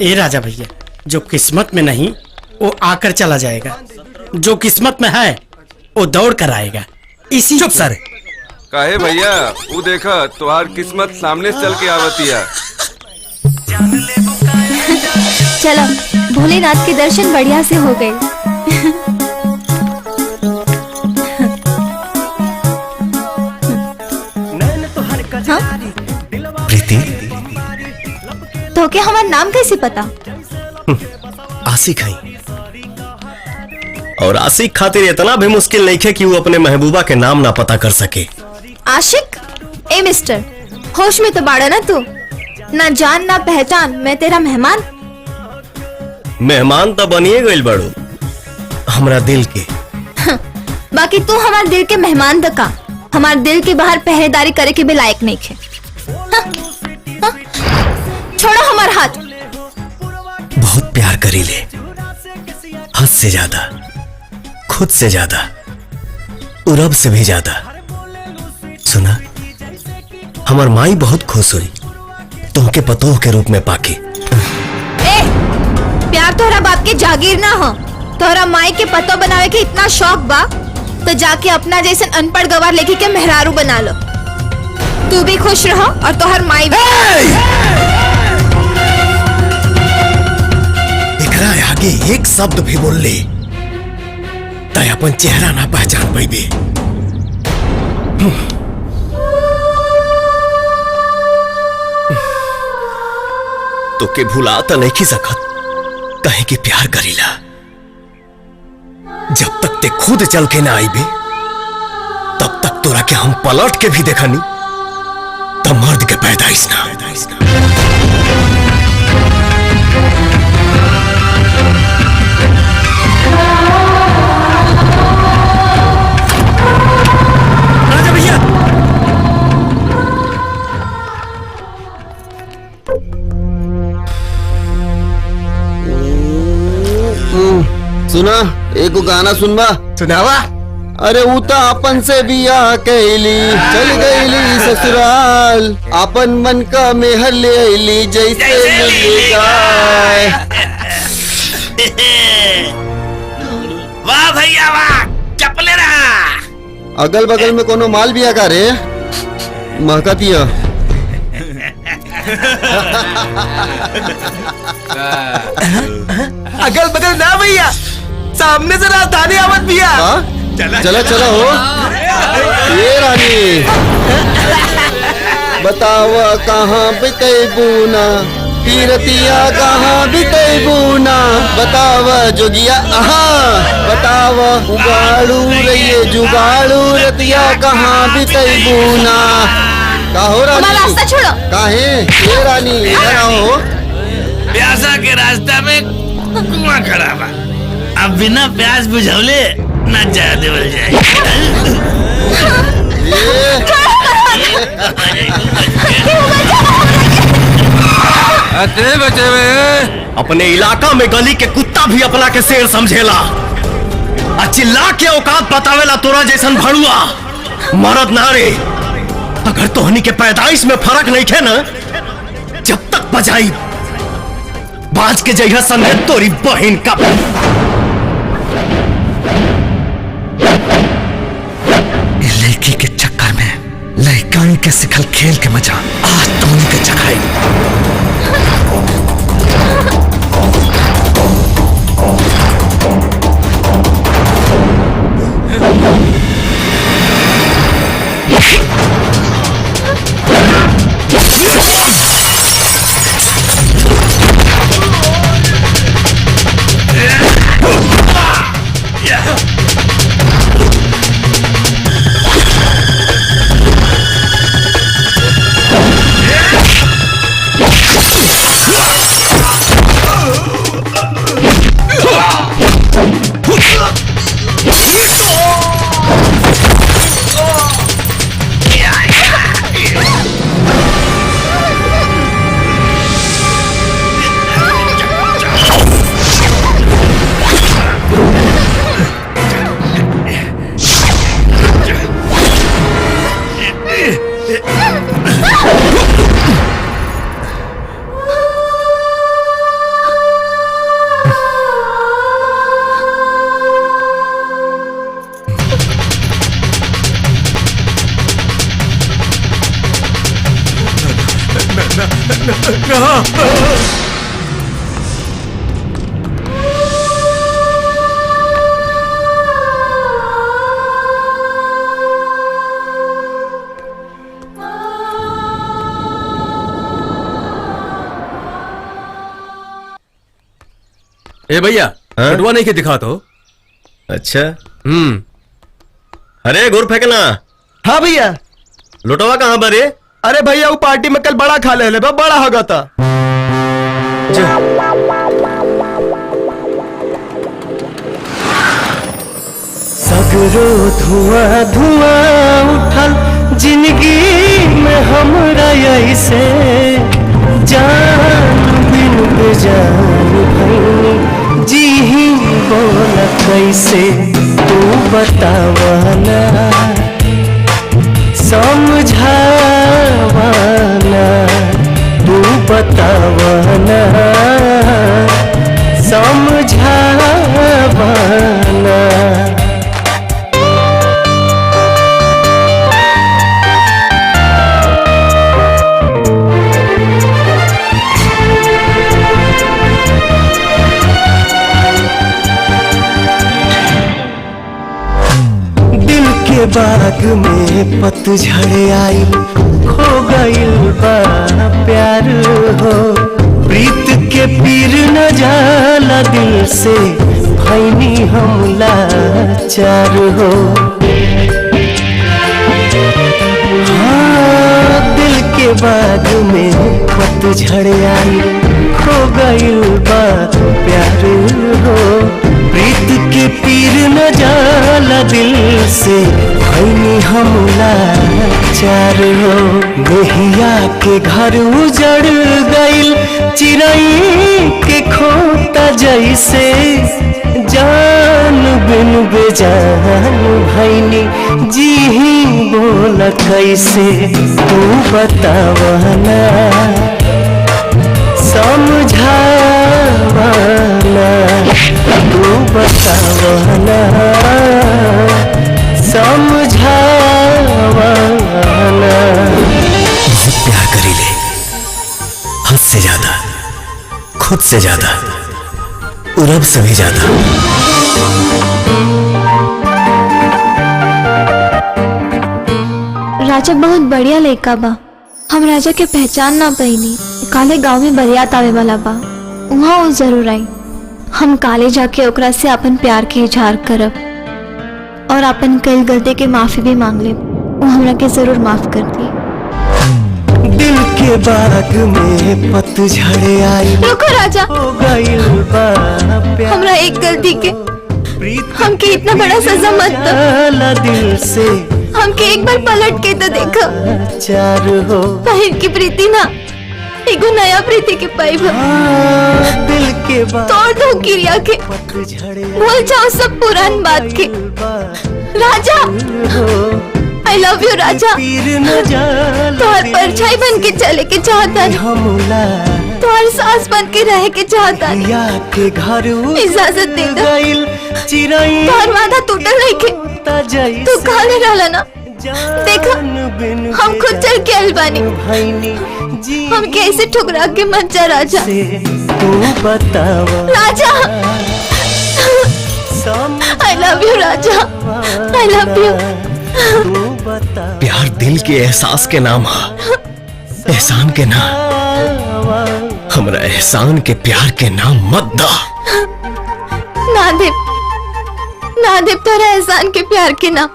ए राजा भैया, जो किस्मत में नहीं वो आकर चला जाएगा, जो किस्मत में है वो दौड़ कर आएगा। इसी चुप सर। काहे भैया, वो देखा तुम्हार किस्मत सामने से चल के आवती है। चलो, भोलेनाथ के दर्शन बढ़िया से हो गए। प्रीति, तो क्या हमारा नाम कैसे पता? आशिक है, और आशिक खातिर इतना भी मुश्किल नहीं है कि वो अपने महबूबा के नाम ना पता कर सके। आशिक? ए मिस्टर, होश में तो बाड़ा ना तू? ना जान ना पहचान, मैं तेरा मेहमान। मेहमान तो बनिए गइल बड़ो हमरा दिल के। बाकी तू हमारे दिल के मेहमान दका, हमारे दिल के बाहर पहरेदारी करे के भी लायक नहीं है। छोड़ो हमार हाथ। बहुत प्यार करी ले, हद से ज्यादा, खुद से ज्यादा, और रब से भी ज्यादा। सुना, हमार माई बहुत खुश हुई तुमके पतोह के रूप में पाके। प्यार तोहरा बाप के जागीर ना हो, तोहरा माई के पतो बनावे के इतना शौक बा तो जाके अपना जैसे अनपढ़ गवार लेके के मेहरारू बना लो। तू भी खुश रहो और तोहर माई भी। एकरा आगे एक शब्द भी बोल ले तय अपन चेहरा ना पहचान पाइबे। तो के भुला तो नहीं की सकत, कहे कि प्यार करीला। जब तक ते खुद चल के ना आईबे तब तक तोरा के हम पलट के भी देखनी तब मर्द के पैदाइश ना। राजा भैया, सुना, एक गाना सुनवा। सुनावा। अरे उता अपन से बियाह कैली, चल गईली ससुराल, अपन मन का मेहर ले आईली जैसे मिलेगा। वाह भैया वाह, चपले रहा। अगल बगल में कोनो माल बिया का रे महकतिया। अगल बगल ना भैया, सामने से राजधानी आवत भैया। चला चला हो। ये रानी बताव कहाँ बिकै बूना, पीरतिया कहाँ बिकै बूना, बताव जोगिया बताव उगाड़ू रहिए जुगाड़ू रतिया कहाँ बिकै बूना। का हो रानी? रास्ता छोड़ो। काहे? ये रानी इधर आओ। प्यासा के रास्ता में कुआं खड़ा बा, अब बिना प्यास बुझौले न जा देवल जाए। बचे अपने इलाका में गली के कुत्ता भी अपना के शेर समझेला, चिल्ला के औकात बतावेला तोरा जैसन भड़ुआ मरद नारे। अगर तोहनी के पैदाइश में फर्क नहीं थे ना, जब तक बजाई बाज के जइहा संगे तोरी बहन का। लड़की के चक्कर में लड़काई के सिखल खेल के मजा आज तोहनी के चखाई। ए भैया, लटुआ नहीं के दिखा तो। अच्छा। अरे गुर फेंकना। हाँ भैया। लुटवा कहाँ पर है? अरे भैया वो पार्टी में कल बड़ा खा ले बड़ा होगा था। सगरो धुआं धुआं उठल जिंदगी में हमरा ऐसे जान बिन बेजान भई जी ही बोल कैसे तू बतावाना समझावाना तू बतावाना समझावाना। बाग में पतझड़ आई खो गइल बा प्यार हो प्रीत के पीर न जाला दिल से भैनी हमला चार हो। हाँ दिल के बाग में पतझड़ आई खो गइल बा प्यार हो प्रीत के पीर न जाला दिल से भैनी हमला चार हो। मेहिया के घर उजड़ गइल चिड़ै के खोता जैसे जान बिन बेजान भैनी जी ही बोल कैसे तू बतावाना समझावाना तू बतावाना समझावाना। बहुत प्यार करी ले, हद से ज्यादा, खुद से ज्यादा, रब से भी ज्यादा। राजा बहुत बढ़िया लड़का बा। हम राजा के पहचान ना पैनी। काले गांव में बरियात आवे वाला बा, वहाँ वो जरूर आई। हम काले जाके ओकरा से अपन प्यार के इजहार करब और अपन कई गलती के माफी भी मांग ले। वो हमरा के जरूर माफ कर दी। दिल के बाग में पतझड़ आई रुको राजा, हो गइल बा प्यार हमरा एक गलती के हमके इतना बड़ा सजा मत दो। दिल से हमके एक बार पलट के तो देखो। चार हो पहिर की प्रीति ना, एगो नया प्रीति के पाइब। दिल के बाग तोड़ दो किरिया के, भूल जाओ सब पुरान बात के। राजा आई लव यू राजा। तुम्हार परछाई बन के चले के चाहता, तुम्हारे सांस बन के रह के चाहता। इजाजत दे दो। तुम्हार वादा टूटल नहीं के तू काले रहला ना। देखो हम खुद चल के अलबानी, हम कैसे ठुकरा के मत जा राजा। राजा आई लव यू राजा, आई लव यू। प्यार दिल के एहसास के नाम है, एहसान के नाम। हमरा एहसान के प्यार के नाम मत दा। ना देव तोरा एहसान के प्यार के नाम,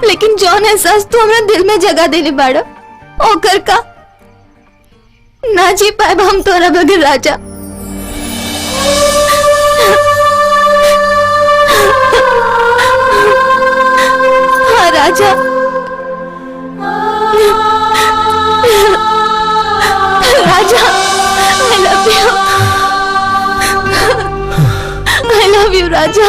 लेकिन जौन एहसास तू हमरा दिल में जगह देले बाड़ा ओकर का ना जी पाए हम तोरा बगैर राजा। हाँ राजा, राजा I love you राजा।